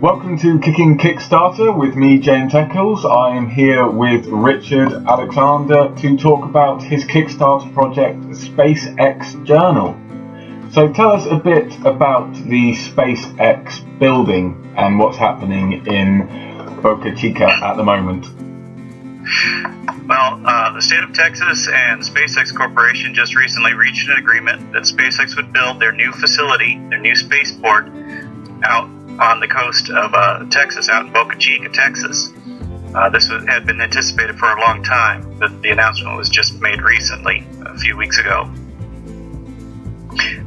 Welcome to Kicking Kickstarter with me, James Jeccles. I am here with Richard Alexander to talk about his Kickstarter project, SpaceX Journal. So tell us a bit about the SpaceX building and what's happening in Boca, Chica at the moment. Well, the state of Texas and SpaceX Corporation just recently reached an agreement that SpaceX would build their new facility, their new spaceport, out on the coast of Texas, out in Boca Chica, Texas. This had been anticipated for a long time, but the announcement was just made recently, a few weeks ago.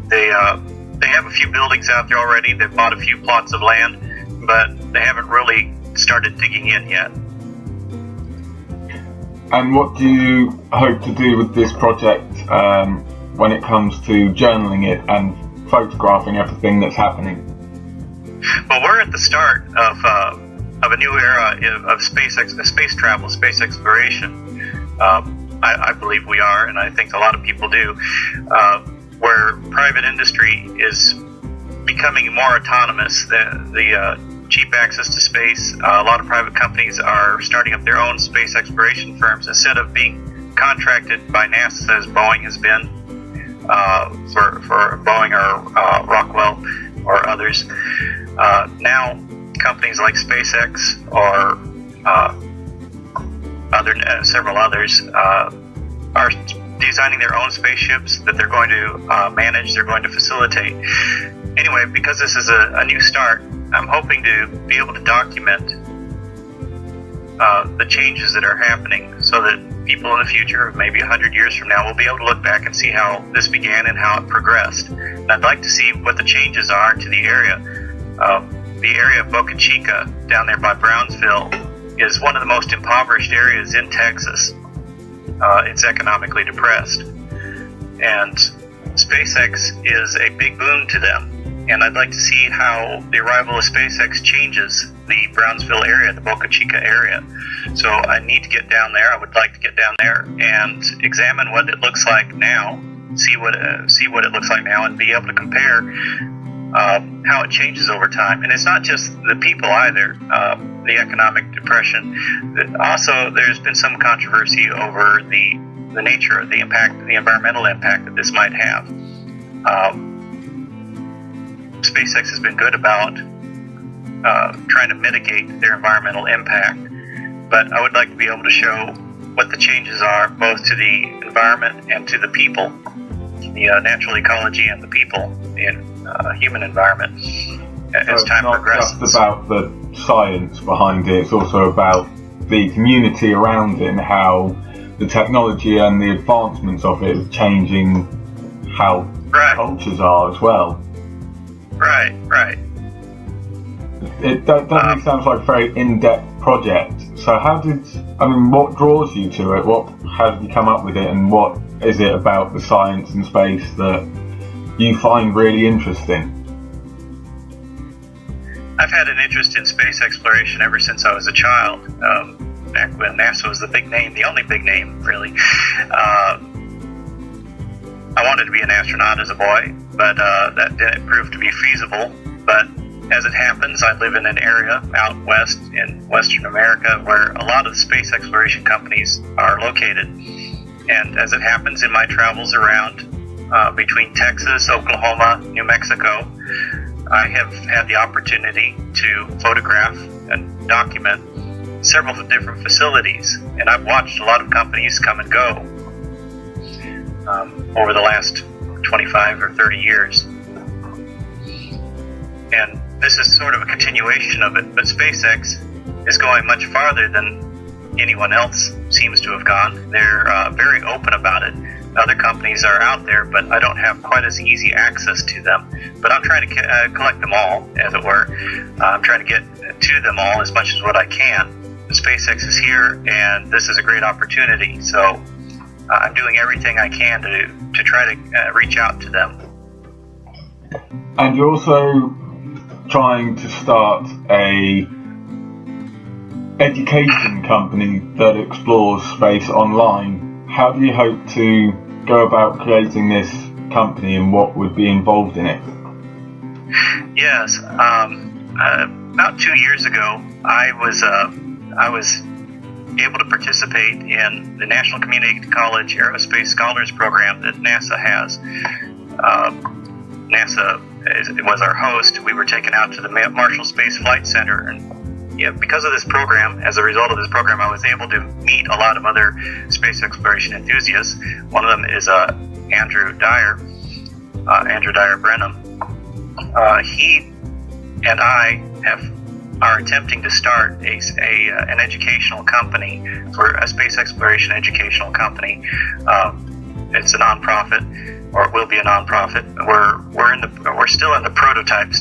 They have a few buildings out there already. They've bought a few plots of land, but they haven't really started digging in yet. And what do you hope to do with this project when it comes to journaling it and photographing everything that's happening? Well, we're at the start of a new era of space travel, space exploration. I believe we are, and I think a lot of people do, where private industry is becoming more autonomous. The cheap access to space, a lot of private companies are starting up their own space exploration firms instead of being contracted by NASA, as Boeing has been, for Boeing or Rockwell or others. Now, companies like SpaceX or several others are designing their own spaceships that they're going to manage, they're going to facilitate. Anyway, because this is a new start, I'm hoping to be able to document the changes that are happening so that people in the future, maybe 100 years from now, will be able to look back and see how this began and how it progressed. And I'd like to see what the changes are to the area. The area of Boca Chica, down there by Brownsville, is one of the most impoverished areas in Texas. It's economically depressed. And SpaceX is a big boon to them. And I'd like to see how the arrival of SpaceX changes the Brownsville area, the Boca Chica area. So I need to get down there. I would like to get down there and examine what it looks like now, see what it looks like now, and be able to compare how it changes over time. And it's not just the people either, the economic depression. Also, there's been some controversy over the nature of the impact, the environmental impact that this might have. SpaceX has been good about trying to mitigate their environmental impact, but I would like to be able to show what the changes are both to the environment and to the people, the natural ecology and the people, the human environment, as time progresses. It's not just about the science behind it, it's also about the community around it and how the technology and the advancements of it is changing how cultures are as well. Right. It definitely sounds like a very in-depth project. So what draws you to it? How did you come up with it, and what is it about the science and space that you find really interesting? I've had an interest in space exploration ever since I was a child, back when NASA was the big name, the only big name, really. I wanted to be an astronaut as a boy, but that didn't prove to be feasible. But as it happens, I live in an area out west in Western America where a lot of space exploration companies are located. And as it happens in my travels around between Texas, Oklahoma, New Mexico, I have had the opportunity to photograph and document several different facilities. And I've watched a lot of companies come and go over the last 25 or 30 years. And this is sort of a continuation of it, but SpaceX is going much farther than anyone else seems to have gone. They're very open about it. Other companies are out there, but I don't have quite as easy access to them. But I'm trying to collect them all, as it were. I'm trying to get to them all as much as what I can. SpaceX is here, and this is a great opportunity. So I'm doing everything I can to try to reach out to them. And you're also trying to start a education company that explores space online. How do you hope to go about creating this company, and what would be involved in it? Yes, about 2 years ago, I was able to participate in the National Community College Aerospace Scholars Program that NASA has. NASA was our host. We were taken out to the Marshall Space Flight Center, and because of this program, as a result of this program, I was able to meet a lot of other space exploration enthusiasts. One of them is Andrew Dyer Brenham. He and I are attempting to start an educational company, for a space exploration educational company. It's a nonprofit, or it will be a nonprofit. We're still in the prototyping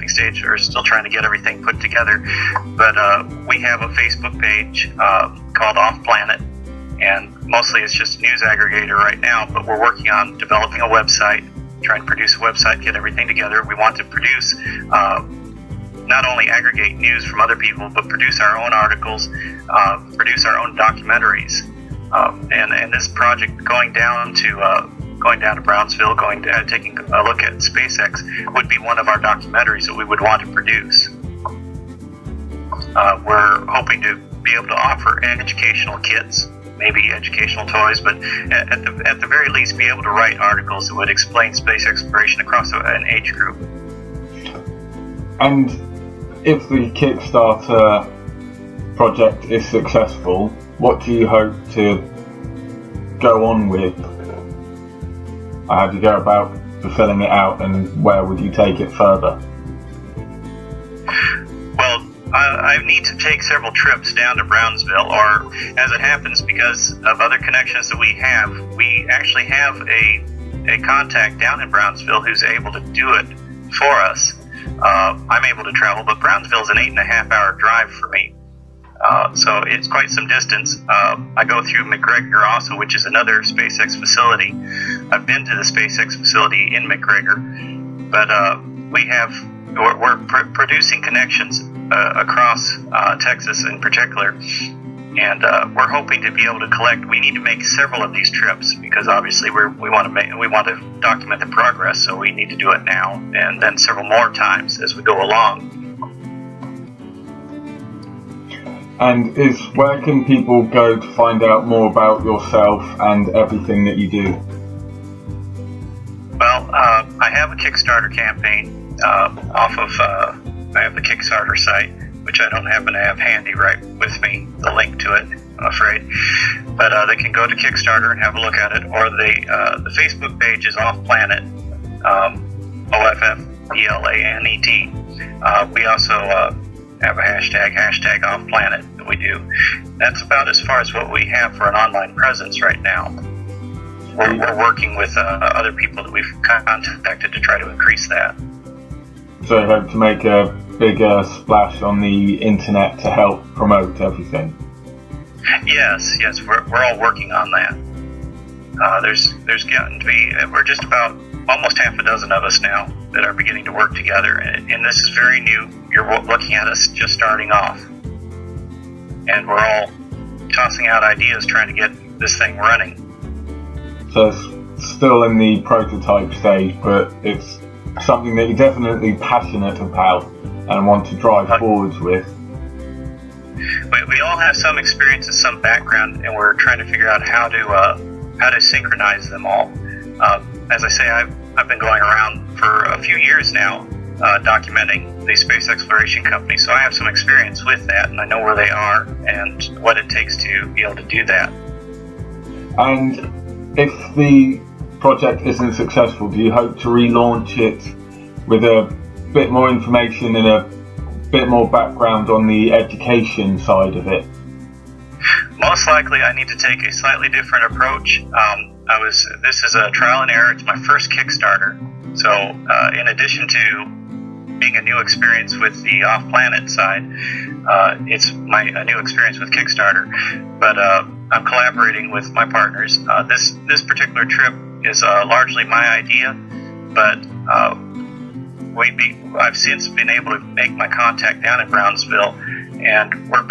stage. We're still trying to get everything put together. But we have a Facebook page called Off Planet, and mostly it's just a news aggregator right now. But we're working on developing a website, trying to produce a website, get everything together. We want to produce. Not only aggregate news from other people, but produce our own articles, produce our own documentaries, and this project going down to Brownsville, taking a look at SpaceX would be one of our documentaries that we would want to produce. We're hoping to be able to offer educational kits, maybe educational toys, but at the very least be able to write articles that would explain space exploration across an age group. And if the Kickstarter project is successful, what do you hope to go on with? How do you go about fulfilling it out, and where would you take it further? Well, I need to take several trips down to Brownsville, or as it happens, because of other connections that we actually have a contact down in Brownsville who's able to do it for us. I'm able to travel, but Brownsville is an 8.5-hour drive for me. So it's quite some distance. I go through McGregor also, which is another SpaceX facility. I've been to the SpaceX facility in McGregor, but we're producing connections across Texas in particular, and we're hoping to be able to collect. We need to make several of these trips because obviously we want to document the progress, so we need to do it now and then several more times as we go along. And where can people go to find out more about yourself and everything that you do? Well, I have a Kickstarter campaign I have the Kickstarter site, which I don't happen to have handy right with me, the link to it, I'm afraid. But they can go to Kickstarter and have a look at it, or the Facebook page is Off Planet, OFFPLANET. We also have a hashtag Off Planet that we do. That's about as far as what we have for an online presence right now. We're working with other people that we've contacted to try to increase that. So I hope to make a bigger splash on the internet to help promote everything. Yes, we're all working on that. There's gotten to be, we're just about almost half a dozen of us now that are beginning to work together, and this is very new. You're looking at us just starting off, and we're all tossing out ideas trying to get this thing running. So it's still in the prototype stage, but it's something that you're definitely passionate about and want to drive forwards with. We all have some experience and some background, and we're trying to figure out how to synchronize them all. As I say, I've been going around for a few years now documenting the space exploration company, so I have some experience with that, and I know where they are and what it takes to be able to do that. And if the project isn't successful, do you hope to relaunch it with a bit more information and a bit more background on the education side of it? Most likely I need to take a slightly different approach. This is a trial and error. It's my first Kickstarter. So in addition to being a new experience with the off-planet side, it's a new experience with Kickstarter. But I'm collaborating with my partners. This particular trip is largely my idea, but I've since been able to make my contact down in Brownsville, and we're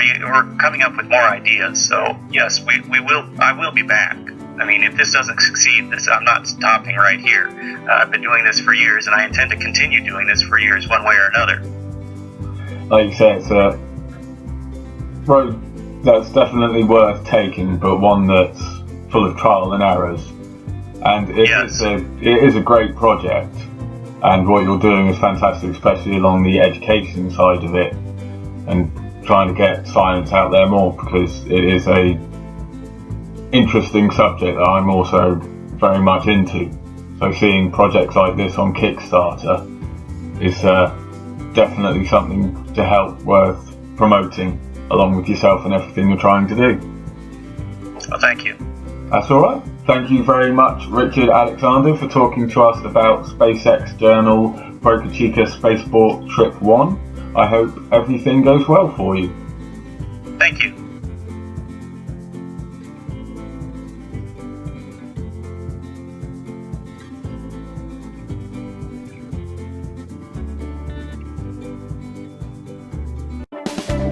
coming up with more ideas. So yes, I will be back. I mean, if this doesn't succeed, I'm not stopping right here. I've been doing this for years, and I intend to continue doing this for years, one way or another. like you say, it's a road that's definitely worth taking, but one that's full of trial and errors. And it is a great project, and what you're doing is fantastic, especially along the education side of it, and trying to get science out there more, because it is a interesting subject that I'm also very much into. So seeing projects like this on Kickstarter is definitely something to help worth promoting, along with yourself and everything you're trying to do. Well, thank you. That's alright. Thank you very much, Richard Alexander, for talking to us about SpaceX Journal Boca Chica Spaceport Trip 1. I hope everything goes well for you. Thank you.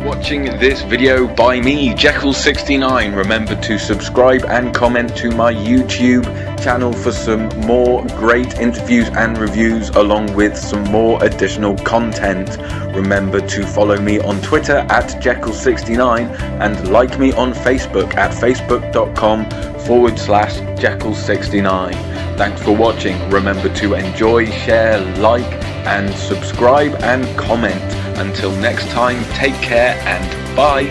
Watching this video by me, Jeccles69. Remember to subscribe and comment to my YouTube channel for some more great interviews and reviews, along with some more additional content. Remember to follow me on Twitter at Jeccles69 and like me on Facebook at facebook.com/Jeccles69. Thanks for watching. Remember to enjoy, share, like and subscribe and comment. Until next time, take care and bye.